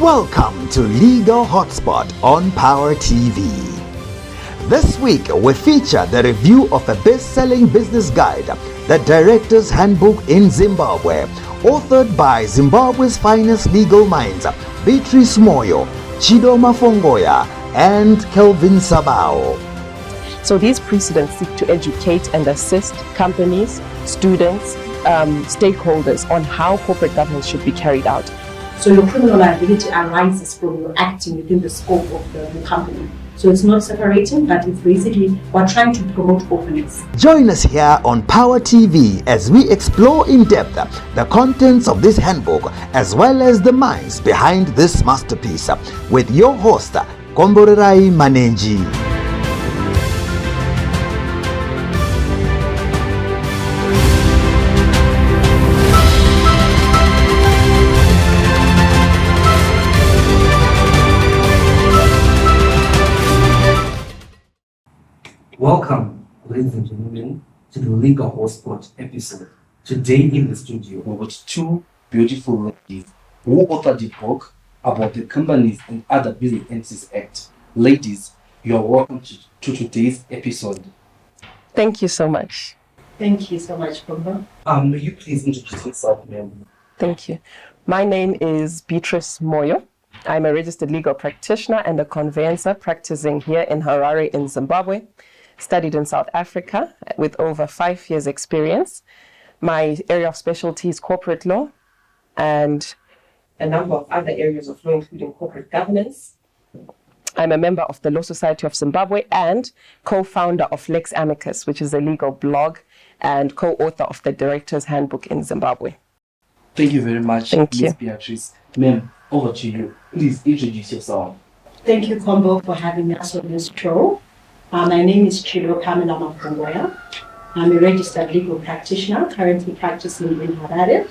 Welcome to Legal Hotspot on Power TV. This week we feature the review of a best-selling business guide, The Director's Handbook in Zimbabwe, authored by Zimbabwe's finest legal minds, Beatrice Moyo, Chido Mafongoya, and Kelvin Sabao. So these precedents seek to educate and assist companies, students, stakeholders on how corporate governance should be carried out. So your criminal liability arises from your acting within the scope of the company. So it's not separating, but it's basically we're trying to promote openness. Join us here on Power TV as we explore in depth the contents of this handbook as well as the minds behind this masterpiece with your host, Komborerai Manenji. Welcome, ladies and gentlemen, to the Legal Hotspot episode. Today in the studio, we've got two beautiful ladies who authored the book about the Companies and Other Business Entities Act. Ladies, you are welcome to today's episode. Thank you so much. Thank you so much, Kombo. May you please introduce yourself, ma'am? Thank you. My name is Beatrice Moyo. I'm a registered legal practitioner and a conveyancer practicing here in Harare in Zimbabwe. Studied in South Africa with over 5 years experience. My area of specialty is corporate law and a number of other areas of law, including corporate governance. I'm a member of the Law Society of Zimbabwe and co-founder of Lex Amicus, which is a legal blog, and co-author of the Director's Handbook in Zimbabwe. Thank you very much, Thank you. Ms. Beatrice. Ma'am, over to you. Please introduce yourself. Thank you, Kombo, for having us on this show. My name is Chido Mafongoya. I'm a registered legal practitioner, currently practicing in Harare.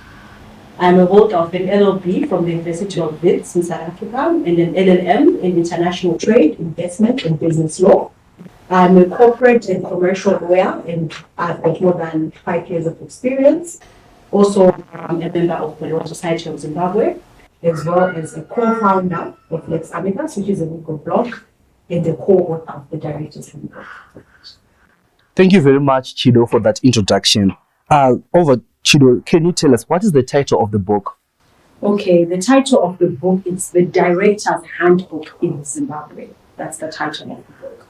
I'm a holder of an LLB from the University of Wits in South Africa and an LLM in International Trade, Investment and Business Law. I'm a corporate and commercial lawyer and I've got more than 5 years of experience. Also, I'm a member of the Law Society of Zimbabwe, as well as a co-founder of Lex Amicus, which is a legal blog, and the co-author of the Director's Handbook. Thank you very much, Chido, for that introduction. Over, Chido, can you tell us what is the title of the book? Okay, the title of the book is The Director's Handbook in Zimbabwe. That's the title of the book.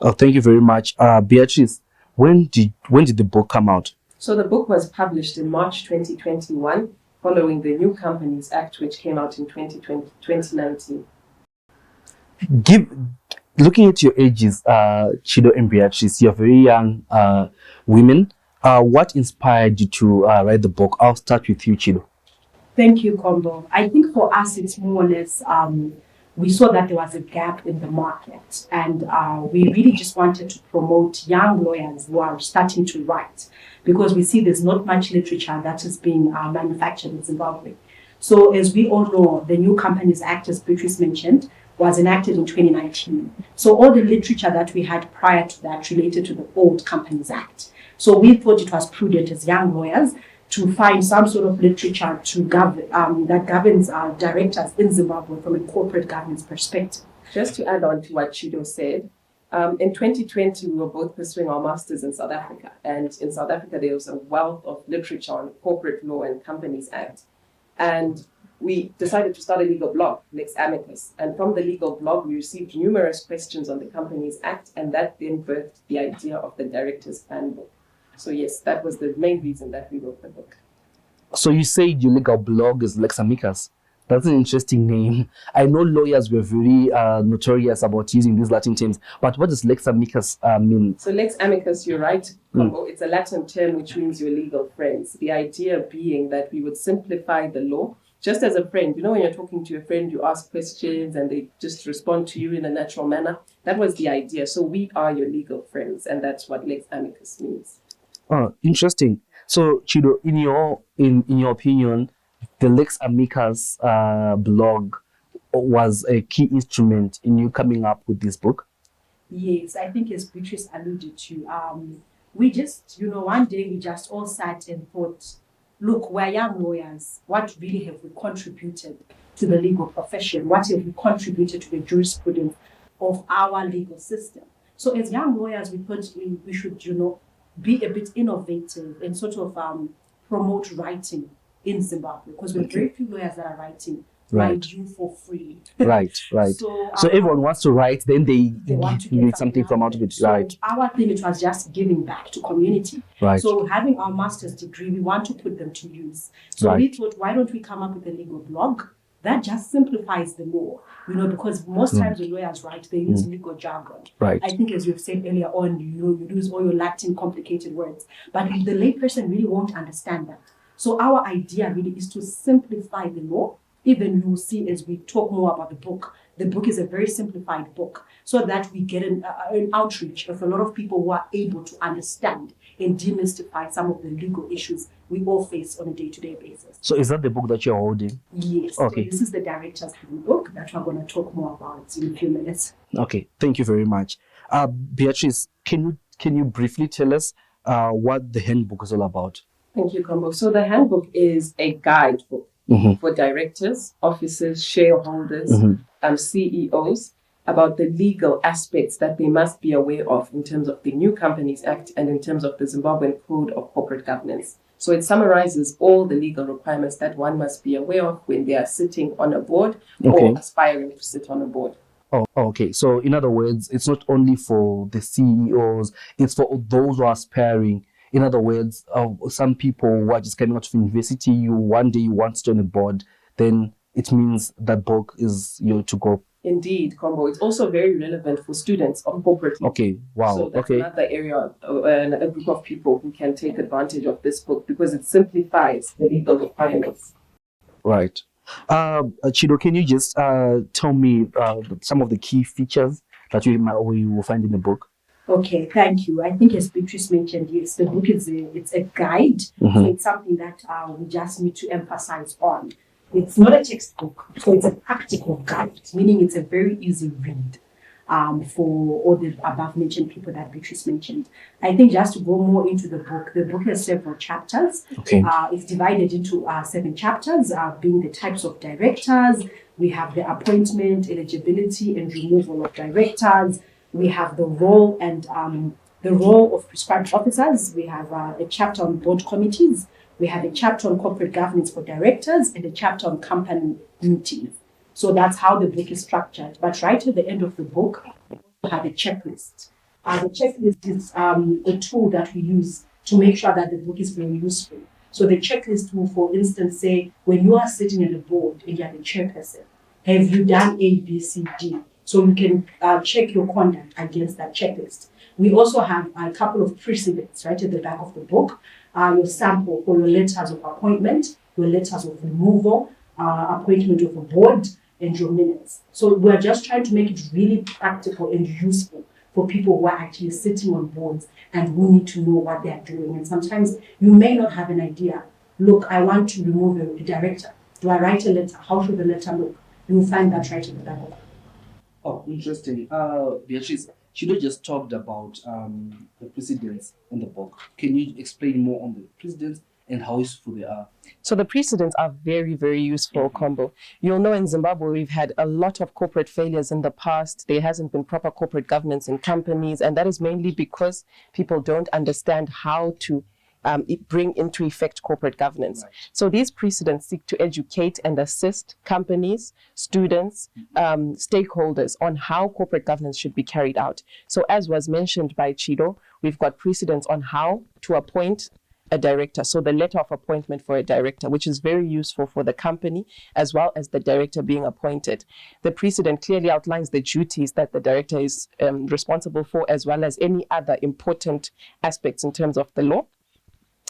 Oh, thank you very much. Beatrice, when did the book come out? So the book was published in March 2021, following the New Companies Act, which came out in 2019. Looking at your ages, Chido and Beatrice, you're very young women. What inspired you to write the book? I'll start with you, Chido. Thank you, Kombo. I think for us, it's more or less, we saw that there was a gap in the market, and we really just wanted to promote young lawyers who are starting to write, because we see there's not much literature that is being manufactured in Zimbabwe. So as we all know, the New Companies Act, as Beatrice mentioned, was enacted in 2019. So all the literature that we had prior to that related to the old Companies Act. So we thought it was prudent as young lawyers to find some sort of literature to that governs our directors in Zimbabwe from a corporate governance perspective. Just to add on to what Chido said, in 2020, we were both pursuing our masters in South Africa. And in South Africa, there was a wealth of literature on corporate law and Companies Act. And we decided to start a legal blog, Lex Amicus. And from the legal blog, we received numerous questions on the Companies Act, and that then birthed the idea of the Director's Handbook. So yes, that was the main reason that we wrote the book. So you say your legal blog is Lex Amicus. That's an interesting name. I know lawyers were very notorious about using these Latin terms, but what does Lex Amicus mean? So Lex Amicus, you're right, Kombo. It's a Latin term which means your legal friends. The idea being that we would simplify the law. Just as a friend, you know, when you're talking to a friend, you ask questions and they just respond to you in a natural manner. That was the idea. So we are your legal friends, and that's what Lex Amicus means. Oh, interesting. So, Chido, in your opinion, the Lex Amicus blog was a key instrument in you coming up with this book? Yes, I think as Beatrice alluded to, we just, one day we just all sat and thought, look, we're young lawyers. What really have we contributed to the legal profession? What have we contributed to the jurisprudence of our legal system? So as young lawyers, we thought we should, be a bit innovative and sort of promote writing in Zimbabwe, because we're very few lawyers that are writing. Right. You for free. Right. So everyone wants to write, then they want to get something from out of it. So right. Our thing, it was just giving back to community. Right. So having our master's degree, we want to put them to use. So we thought, why don't we come up with a legal blog that just simplifies the law? Because most times when lawyers write, they use legal jargon. Right. I think, as you've said earlier on, you use all your Latin complicated words, but the layperson really won't understand that. So our idea really is to simplify the law. Even you will see as we talk more about the book is a very simplified book, so that we get an outreach of a lot of people who are able to understand and demystify some of the legal issues we all face on a day-to-day basis. So is that the book that you're holding? Yes. Okay. So this is the director's handbook that we're going to talk more about in a few minutes. Okay, thank you very much. Beatrice, can you briefly tell us what the handbook is all about? Thank you, Kombo. So the handbook is a guidebook for directors, officers, shareholders, CEOs, about the legal aspects that they must be aware of in terms of the New Companies Act and in terms of the Zimbabwean Code of Corporate Governance. So it summarizes all the legal requirements that one must be aware of when they are sitting on a board or aspiring to sit on a board. Oh, okay. So in other words, it's not only for the CEOs, it's for those who are aspiring. In other words, some people who are just coming out of university, one day you want to join a board, then it means that book is to go. Indeed, Kombo. It's also very relevant for students of corporate law. Okay, wow. So that's another area, a group of people who can take advantage of this book because it simplifies the legal requirements. Right. Chido, can you just tell me some of the key features that we will find in the book? Okay, thank you. I think as Beatrice mentioned, yes, the book is a guide. So it's something that we just need to emphasize on. It's not a textbook, so it's a practical guide, meaning it's a very easy read for all the above mentioned people that Beatrice mentioned. I think just to go more into the book has several chapters. Okay. It's divided into 7 chapters, being the types of directors. We have the appointment, eligibility, and removal of directors. We have the role and the role of prescribed officers. We have a chapter on board committees. We have a chapter on corporate governance for directors and a chapter on company meetings. So that's how the book is structured. But right at the end of the book, we have a checklist. The checklist is a tool that we use to make sure that the book is very useful. So the checklist will, for instance, say, when you are sitting at a board and you're the chairperson, have you done A, B, C, D? So you can check your conduct against that checklist. We also have a couple of precedents right at the back of the book. Your sample for your letters of appointment, your letters of removal, appointment of a board, and your minutes. So we're just trying to make it really practical and useful for people who are actually sitting on boards and who need to know what they're doing. And sometimes you may not have an idea. Look, I want to remove a director. Do I write a letter? How should the letter look? You'll find that right at the back of the book. Oh, interesting. Beatrice, Chido just talked about the precedents in the book. Can you explain more on the precedents and how useful they are? So the precedents are very, very useful, Kombo. You'll know in Zimbabwe, we've had a lot of corporate failures in the past. There hasn't been proper corporate governance in companies, and that is mainly because people don't understand how to bring into effect corporate governance. Right. So these precedents seek to educate and assist companies, students, stakeholders on how corporate governance should be carried out. So as was mentioned by Chido, we've got precedents on how to appoint a director. So the letter of appointment for a director, which is very useful for the company as well as the director being appointed. The precedent clearly outlines the duties that the director is responsible for, as well as any other important aspects in terms of the law.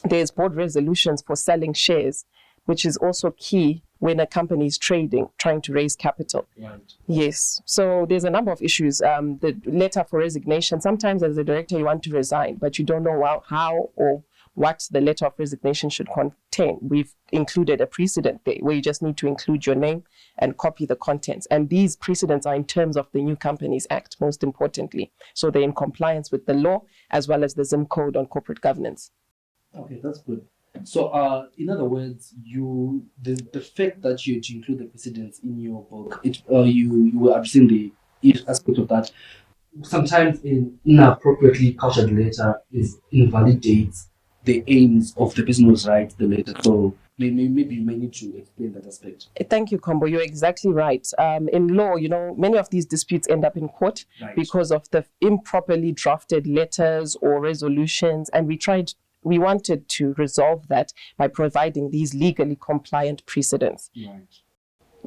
There's board resolutions for selling shares, which is also key when a company is trading, trying to raise capital. Right. Yes. So there's a number of issues. The letter for resignation. Sometimes as a director, you want to resign, but you don't know how or what the letter of resignation should contain. We've included a precedent there where you just need to include your name and copy the contents. And these precedents are in terms of the New Companies Act, most importantly. So they're in compliance with the law as well as the Zim Code on corporate governance. Okay, that's good. So, in other words, the fact that you had to include the precedents in your book, you were addressing the aspect of that. Sometimes in inappropriately couched letter is invalidates the aims of the person who's writes the letter. So maybe you may need to explain that aspect. Thank you, Combo. You're exactly right. In law, many of these disputes end up in court Right. because of the improperly drafted letters or resolutions, and we wanted to resolve that by providing these legally compliant precedents. Right.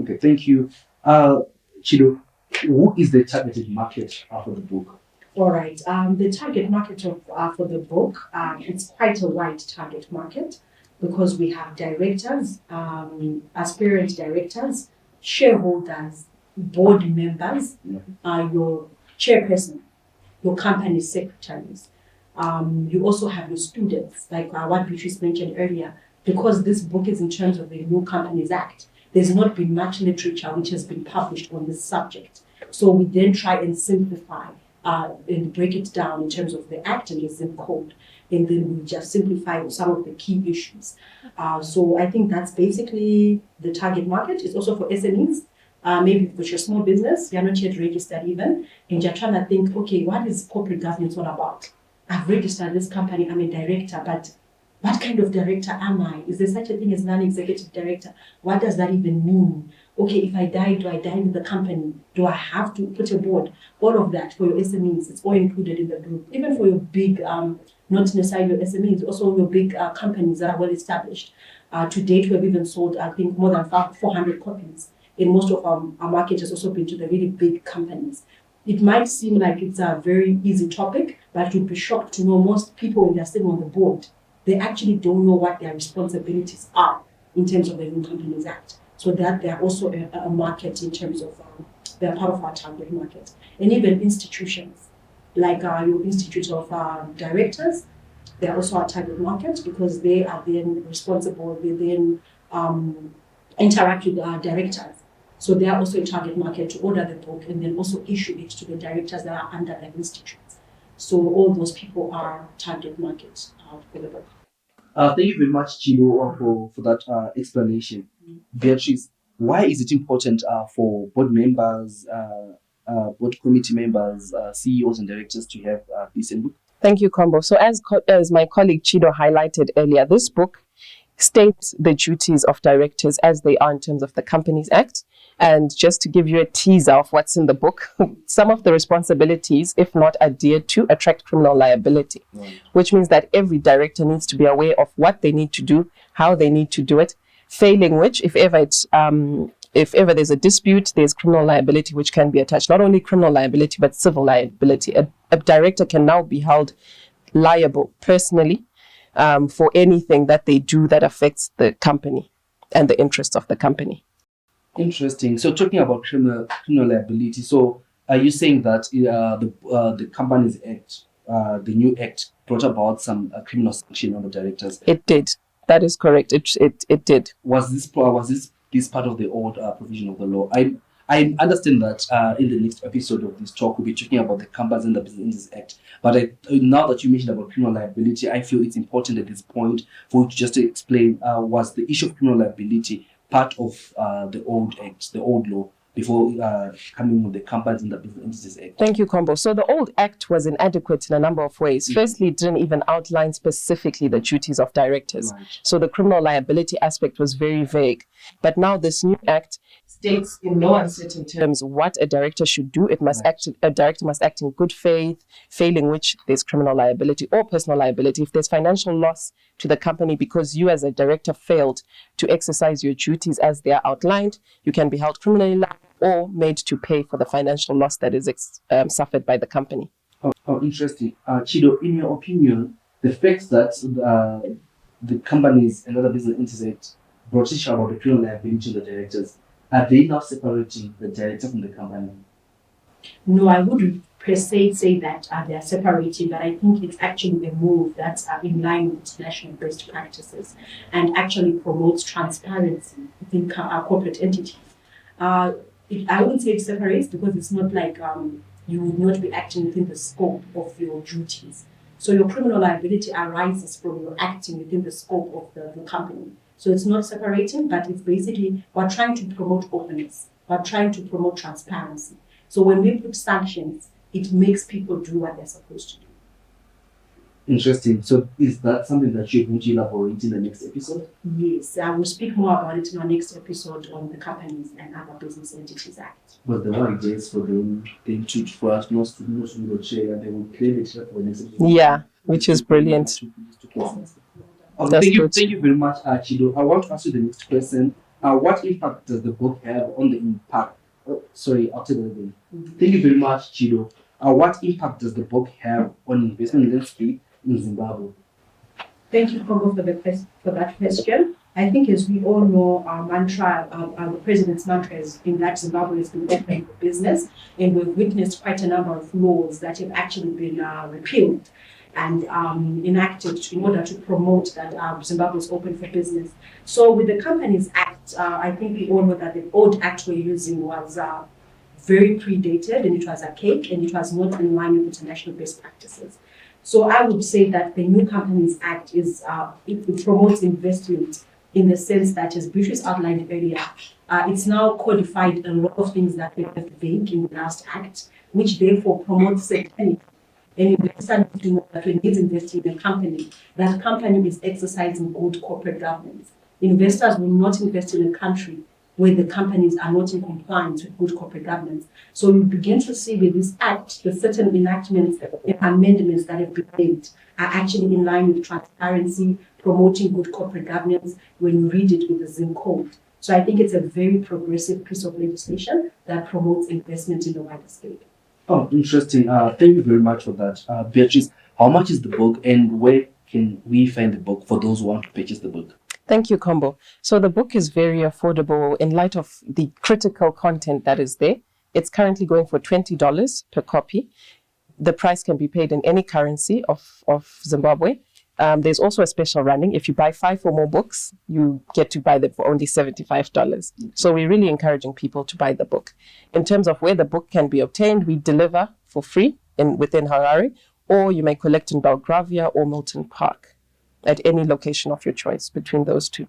Okay, thank you. Chido, who is the targeted market for the book? All right. The target market for the book, it's quite a wide target market because we have directors, aspirant directors, shareholders, board members, your chairperson, your company secretaries. You also have your students, like what Beatrice mentioned earlier. Because this book is in terms of the New Companies Act, there's not been much literature which has been published on this subject. So we then try and simplify and break it down in terms of the act and the zip code, and then we just simplify some of the key issues. So I think that's basically the target market. It's also for SMEs. Maybe with your small business, you're not yet registered even, and you're trying to think, okay, what is corporate governance all about? I've registered this company, I'm a director, but what kind of director am I? Is there such a thing as non-executive director? What does that even mean? Okay, if I die, do I die with the company? Do I have to put a board? All of that for your SMEs, it's all included in the group. Even for your big, not necessarily your SMEs, also your big companies that are well established. To date, we have even sold, I think, more than 400 copies. And most of our market has also been to the really big companies. It might seem like it's a very easy topic, but you'd be shocked to know most people, when they're sitting on the board, they actually don't know what their responsibilities are in terms of the New Companies Act. So that they're also a market in terms of, they're part of our target market. And even institutions, like your Institute of Directors, they're also our target market because they are then responsible, they then interact with our directors. So they are also a target market to order the book and then also issue it to the directors that are under the institutes. So all those people are target markets for the book. Thank you very much, Chido, for that explanation. Beatrice, why is it important for board members, board committee members, CEOs and directors to have this book? Thank you, Combo. So as my colleague Chido highlighted earlier, this book states the duties of directors as they are in terms of the Companies Act. And just to give you a teaser of what's in the book, some of the responsibilities, if not adhered to, attract criminal liability, which means that every director needs to be aware of what they need to do, how they need to do it, failing which, if ever there's a dispute, there's criminal liability which can be attached. Not only criminal liability, but civil liability. A director can now be held liable personally for anything that they do that affects the company and the interests of the company. Interesting. So talking about criminal liability, so are you saying that the Companies Act, the new act, brought about some criminal sanction on the directors? It did. That is correct. It did. Was this part of the old provision of the law? I understand that in the next episode of this talk, we'll be talking about the Companies and the Business Act. But now that you mentioned about criminal liability, I feel it's important at this point for you to just explain, was the issue of criminal liability part of the old act, the old law, before coming with the Companies and the Business Act? Thank you, Combo. So the old act was inadequate in a number of ways. Firstly, it didn't even outline specifically the duties of directors. Right. So the criminal liability aspect was very vague. But now this new act states in no uncertain terms what a director should do. It must a director must act in good faith, failing which there's criminal liability or personal liability. If there's financial loss to the company because you as a director failed to exercise your duties as they are outlined, you can be held criminally liable or made to pay for the financial loss that is suffered by the company. Oh, interesting. Chido, in your opinion, the fact that the Companies and other business entities brought issue about the criminal liability to the directors, are they now separating the director from the company? No, I wouldn't per se say that they are separating, but I think it's actually a move that's in line with international best practices and actually promotes transparency within our corporate entities. I wouldn't say it separates because it's not like you would not be acting within the scope of your duties. So your criminal liability arises from your acting within the scope of the company. So it's not separating, but it's basically we're trying to promote openness. We're trying to promote transparency. So when we put sanctions, it makes people do what they're supposed to do. Interesting. So is that something that you're going to elaborate in the next episode? Yes, I will speak more about it in our next episode on the Companies and Other Business Entities Act. But the one is for them to for us not to share, and they will claim it for the next episode. Yeah, which is brilliant. Thank you very much, Chido. I want to ask you the next question. What impact does the book have on the impact? I'll tell you again. Thank you very much, Chido. What impact does the book have on investment landscape in Zimbabwe? Thank you, Congo, for that question. I think, as we all know, our mantra, our president's mantra is in that Zimbabwe has been open for business, and we've witnessed quite a number of laws that have actually been repealed and enacted in order to promote that Zimbabwe is open for business. So with the Companies Act, I think we all know that the old act we're using was very predated, and it was archaic, and it was not in line with international best practices. So I would say that the new Companies Act is it promotes investment in the sense that, as Beatrice outlined earlier, it's now codified a lot of things that were left vague in the last act, which therefore promotes certainty. And investors need to know that when he's investing in a company, that company is exercising good corporate governance. Investors will not invest in a country where the companies are not in compliance with good corporate governance. So we begin to see with this act, the certain enactments and amendments that have been made are actually in line with transparency, promoting good corporate governance when you read it with the Zim code. So I think it's a very progressive piece of legislation that promotes investment in the wider scale. Oh, interesting. Thank you very much for that. Beatrice, how much is the book, and where can we find the book for those who want to purchase the book? Thank you, Combo. So the book is very affordable in light of the critical content that is there. It's currently going for $20 per copy. The price can be paid in any currency of Zimbabwe. There's also a special running. If you buy 5 or more books, you get to buy them for only $75. So we're really encouraging people to buy the book. In terms of where the book can be obtained, we deliver for free within Harare, or you may collect in Belgravia or Milton Park at any location of your choice between those two.